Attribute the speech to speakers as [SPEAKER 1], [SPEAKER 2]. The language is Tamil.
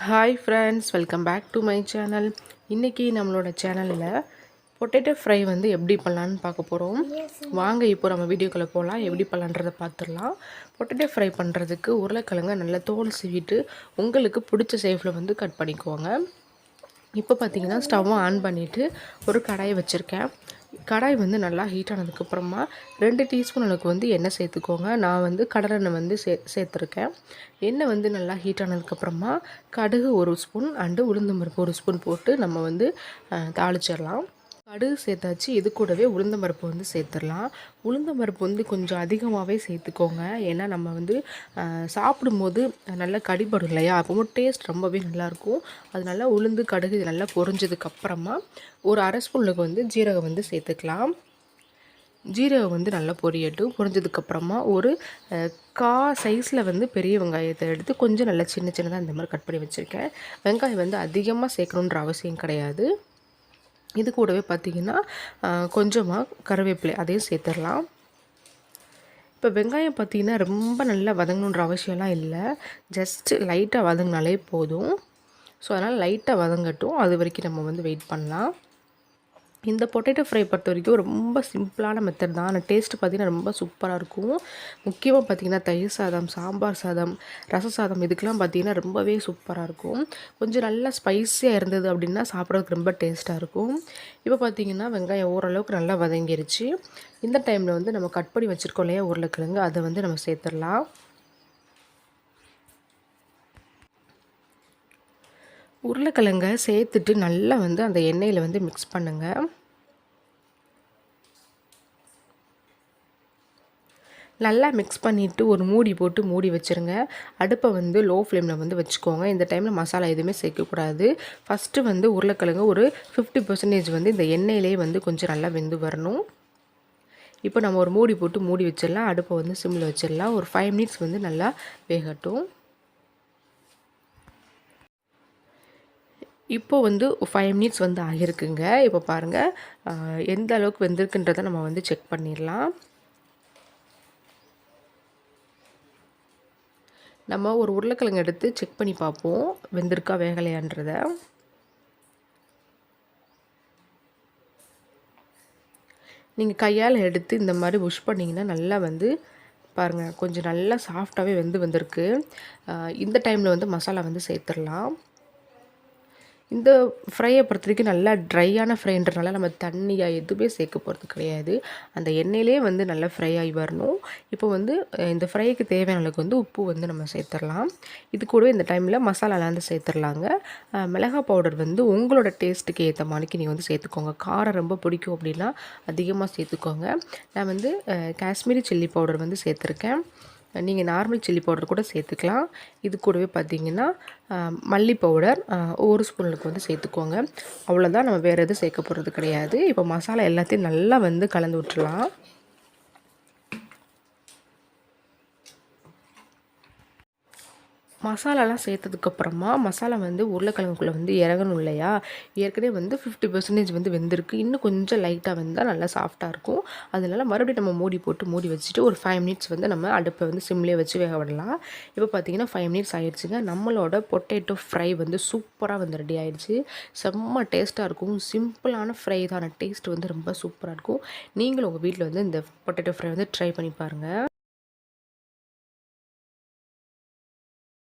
[SPEAKER 1] Hi friends, welcome back to my channel. இன்னைக்கு நம்மளோட சேனலில் பொட்டேட்டோ ஃப்ரை வந்து எப்படி பண்ணலான்னு பார்க்க போகிறோம். வாங்க இப்போ நம்ம வீடியோக்குள்ளே போகலாம். எப்படி பண்ணலான்றதை பார்த்துடலாம். பொட்டேட்டோ ஃப்ரை பண்ணுறதுக்கு உருளைக்கிழங்க நல்லா தோல் சீவிட்டு உங்களுக்கு பிடிச்ச ஷேப்பில் வந்து கட் பண்ணிக்கோங்க. இப்போ பார்த்தீங்கன்னா ஸ்டவ்வை ஆன் பண்ணிவிட்டு ஒரு கடாயை வச்சுருக்கேன். கடாய் வந்து நல்லா ஹீட் ஆனதுக்கப்புறமா 2 டீஸ்பூன் அளவுக்கு வந்து எண்ணெய் சேர்த்துக்கோங்க. நான் வந்து கடலெண்ணெய் வந்து சேர்த்துருக்கேன். எண்ணெய் வந்து நல்லா ஹீட் ஆனதுக்கப்புறமா கடுகு 1 ஸ்பூன் அண்டு உளுந்தம்பருப்பு 1 ஸ்பூன் போட்டு நம்ம வந்து தாளிச்சிடலாம். கடுகு சேர்த்தாச்சு. இது கூடவே உளுந்தம்பருப்பு வந்து சேர்த்துடலாம். உளுந்தம்பருப்பு வந்து கொஞ்சம் அதிகமாகவே சேர்த்துக்கோங்க. ஏன்னா நம்ம வந்து சாப்பிடும்போது நல்லா கடிபடும் இல்லையா, அப்போ டேஸ்ட் ரொம்பவே நல்லாயிருக்கும். அதனால உளுந்து கடுகு இது நல்லா பொரிஞ்சதுக்கப்புறமா ஒரு அரை ஸ்பூனுக்கு வந்து ஜீரகம் வந்து சேர்த்துக்கலாம். ஜீரகம் வந்து நல்லா பொரியட்டும். பொரிஞ்சதுக்கப்புறமா ஒரு சைஸில் வந்து பெரிய வெங்காயத்தை எடுத்து கொஞ்சம் நல்லா சின்ன சின்னதாக இந்த மாதிரி கட் பண்ணி வச்சுருக்கேன். வெங்காயம் வந்து அதிகமாக சேர்க்கணுன்ற அவசியம் கிடையாது. இது கூடவே பார்த்திங்கன்னா கொஞ்சமாக கருவேப்பிலை அதையும் சேர்த்துடலாம். இப்போ வெங்காயம் பார்த்திங்கன்னா ரொம்ப நல்லா வதங்கணுன்ற அவசியம்லாம் இல்லை, ஜஸ்ட்டு லைட்டாக வதங்கினாலே போதும். ஸோ அதனால் லைட்டாக வதங்கட்டும், அது வரைக்கும் நம்ம வந்து வெயிட் பண்ணலாம். இந்த பொட்டேட்டோ ஃப்ரை பொறுத்த வரைக்கும் ரொம்ப சிம்பிளான மெத்தட் தான். ஆனால் டேஸ்ட்டு பார்த்திங்கன்னா ரொம்ப சூப்பராக இருக்கும். முக்கியமாக பார்த்திங்கன்னா தயிர் சாதம், சாம்பார் சாதம், ரச சாதம் இதுக்கெலாம் பார்த்திங்கன்னா ரொம்பவே சூப்பராக இருக்கும். கொஞ்சம் நல்லா ஸ்பைஸியாக இருந்தது அப்படின்னா சாப்பிட்றதுக்கு ரொம்ப டேஸ்ட்டாக இருக்கும். இப்போ பார்த்திங்கன்னா வெங்காயம் ஓரளவுக்கு நல்லா வதங்கிருச்சு. இந்த டைமில் வந்து நம்ம கட் பண்ணி வச்சுருக்கோம் இல்லையா உருளைக்கிழங்கு, அதை வந்து நம்ம சேர்த்துடலாம். உருளைக்கிழங்கை சேர்த்துட்டு நல்லா வந்து அந்த எண்ணெயில் வந்து மிக்ஸ் பண்ணுங்கள். நல்லா மிக்ஸ் பண்ணிவிட்டு ஒரு மூடி போட்டு மூடி வச்சுருங்க. அடுப்பை வந்து லோ ஃப்ளேமில் வந்து வச்சுக்கோங்க. இந்த டைமில் மசாலா எதுவுமே சேர்க்கக்கூடாது. ஃபஸ்ட்டு வந்து உருளைக்கிழங்கு ஒரு 50% வந்து இந்த எண்ணெயிலே வந்து கொஞ்சம் நல்லா வெந்து வரணும். இப்போ நம்ம ஒரு மூடி போட்டு மூடி வச்சிடலாம். அடுப்பை வந்து சிம்மில் வச்சிடலாம். ஒரு 5 மினிட்ஸ் வந்து நல்லா வேகட்டும். இப்போது வந்து 5 மினிட்ஸ் வந்து ஆகியிருக்குங்க. இப்போ பாருங்கள் எந்த அளவுக்கு வெந்திருக்குன்றதை நம்ம வந்து செக் பண்ணிடலாம். நம்ம ஒரு உருளைக்கிழங்கு எடுத்து செக் பண்ணி பார்ப்போம் வெந்திருக்கா வேகலையான்றதை. நீங்கள் கையால் எடுத்து இந்த மாதிரி புஷ் பண்ணிங்கன்னா நல்லா வந்து பாருங்கள் கொஞ்சம் நல்லா சாஃப்டாகவே வந்திருக்கு. இந்த டைமில் வந்து மசாலா வந்து சேர்த்துடலாம். இந்த ஃப்ரையை பொறுத்த வரைக்கும் நல்லா ட்ரையான ஃப்ரைன்றனால நம்ம தண்ணியாக எதுவுமே சேர்க்க போகிறது கிடையாது. அந்த எண்ணெயிலே வந்து நல்லா ஃப்ரை ஆகி வரணும். இப்போ வந்து இந்த ஃப்ரைக்கு தேவையான அளவுக்கு வந்து உப்பு வந்து நம்ம சேர்த்துடலாம். இது கூடவே இந்த டைமில் மசாலாலாம் வந்து சேர்த்துடலாங்க. மிளகாய் பவுடர் வந்து உங்களோட டேஸ்ட்டுக்கு ஏற்ற மாதிரிக்கு நீங்கள் வந்து சேர்த்துக்கோங்க. காரம் ரொம்ப பிடிக்கும் அப்படின்னா அதிகமாக சேர்த்துக்கோங்க. நான் வந்து காஷ்மீரி சில்லி பவுடர் வந்து சேர்த்துருக்கேன். நீங்கள் நார்மல் சில்லி பவுடர் கூட சேர்த்துக்கலாம். இது கூடவே பார்த்திங்கன்னா மல்லி பவுடர் 1 ஸ்பூனுக்கு வந்து சேர்த்துக்கோங்க. அவ்வளோதான், நம்ம வேறு எதுவும் சேர்க்க போகிறது கிடையாது. இப்போ மசாலா எல்லாத்தையும் நல்லா வந்து கலந்து விட்டுறலாம். மசாலாலாம் சேர்த்ததுக்கப்புறமா மசாலா வந்து உருளைக்கிழங்குக்குள்ளே வந்து இறங்கணும் இல்லையா, ஏற்கனவே வந்து 50% வந்து வெந்திருக்கு. இன்னும் கொஞ்சம் லைட்டாக வெந்தால் நல்லா சாஃப்டாக இருக்கும். அதனால மறுபடியும் நம்ம மூடி போட்டு மூடி வச்சுட்டு ஒரு 5 மினிட்ஸ் வந்து நம்ம அடுப்பை வந்து சிம்லேயே வச்சு வேக விடலாம். இப்போ பார்த்திங்கன்னா 5 மினிட்ஸ் ஆகிடுச்சுங்க. நம்மளோட பொட்டேட்டோ ஃப்ரை வந்து சூப்பராக வந்து ரெடி ஆகிடுச்சு. செம்ம டேஸ்ட்டாக இருக்கும். சிம்பிளான ஃப்ரை தான், டேஸ்ட் வந்து ரொம்ப சூப்பராக இருக்கும். நீங்களும் உங்கள் வீட்டில் வந்து இந்த பொட்டேட்டோ ஃப்ரை வந்து ட்ரை பண்ணி பாருங்கள்.